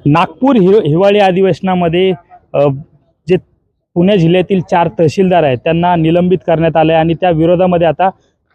नागपूर हिवाळी अधिवेशनामध्ये जे पुणे जिल्ह्यातील 4 तहसीलदार आहेत त्यांना निलंबित करण्यात आले आणि त्या विरोधामध्ये आता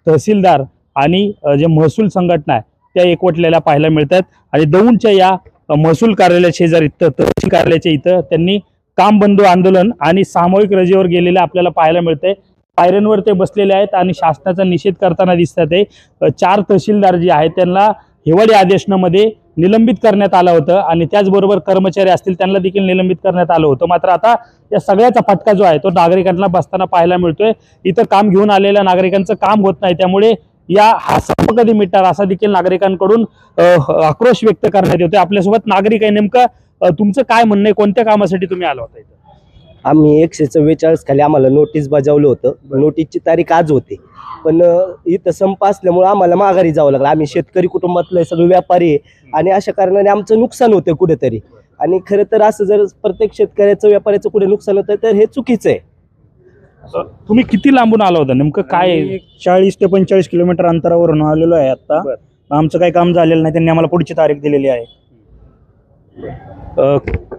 तहसीलदार आणि जे महसूल संघटना आहे त्या एकवटलेल्या पाहायला मिळतात। आणि दौंडच्या या महसूल कार्यालय शेजारी तहसील कार्यालयाच्या इथं त्यांनी काम बंद आंदोलन आणि सामूहिक रजेवर गेलेले आपल्याला पाहायला मिळते। पायऱ्यांवर ते बसलेले आहेत आणि शासनाचा निषेध करताना दिसतात। ते 4 तहसीलदार जे आहेत त्यांना हिवाळी अधिवेशनामध्ये निलंबित करण्यात आलं होतं आणि त्याचबरोबर कर्मचारी असतील त्यांना देखील निलंबित करण्यात आलं होतं। मात्र आता या सगळ्याचा फटका जो आहे तो नागरिकांना बसताना पाहायला मिळतोय। इथं काम घेऊन आलेल्या नागरिकांचं काम होत नाही, त्यामुळे हा संप कधी मिटणार असा देखील नागरिकांकडून आक्रोश व्यक्त करण्यात येतोय। आपल्यासोबत नागरिक आहे, नेमकं तुमचं काय म्हणणं आहे, कोणत्या कामासाठी तुम्ही आला होता इथं? आम्ही 144 खाली आम्हाला नोटीस बजावलं होतं। नोटीसची तारीख आज होती, पण इथं संप असल्यामुळे आम्हाला माघारी जावं लागलं। आम्ही शेतकरी कुटुंबातले सगळे व्यापारी आणि अशा कारणाने आमचं नुकसान होतं कुठेतरी। आणि खरं तर असं जर प्रत्येक शेतकऱ्याचं व्यापाऱ्याचं कुठे नुकसान होतं तर हे चुकीचं आहे। तुम्ही किती लांबून आला होता, नेमकं काय? 40 ते 45 किलोमीटर अंतरावरून आलेलो आहे। आता आमचं काही काम झालेलं नाही, त्यांनी आम्हाला पुढची तारीख दिलेली आहे।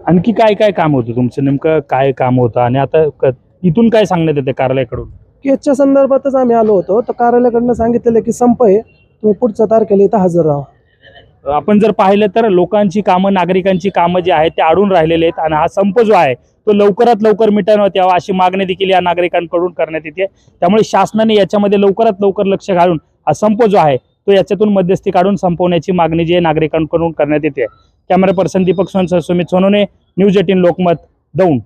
आणखी काय काय काम होतं तुमचं, नेमकं काय काम होतं आणि आता इथून काय सांगण्यात येते कार्यालयाकडून? केसच्या संदर्भातच आम्ही आलो होतो, तर कार्यालयाकडनं सांगितलेलं की संप आहे, तुम्ही पुढच्या तारखेला इथं हजर राहा। आपण जर पाहिलं तर लोकांची कामं, नागरिकांची कामं जी आहेत ते अडून राहिलेले आहेत आणि हा संप जो आहे तो लवकरात लवकर मिटवण्यात यावा अशी मागणी देखील या नागरिकांकडून करण्यात येते। त्यामुळे शासनाने याच्यामध्ये लवकरात लवकर लक्ष घालून हा संप जो आहे तो याच्यातून मध्यस्थी काढून संपवण्याची मागणी जी आहे नागरिकांकडून करण्यात येते। कॅमेरा पर्सन दीपक सोनसह सुमित सोनोने, न्यूज 18 लोकमत, दौंड।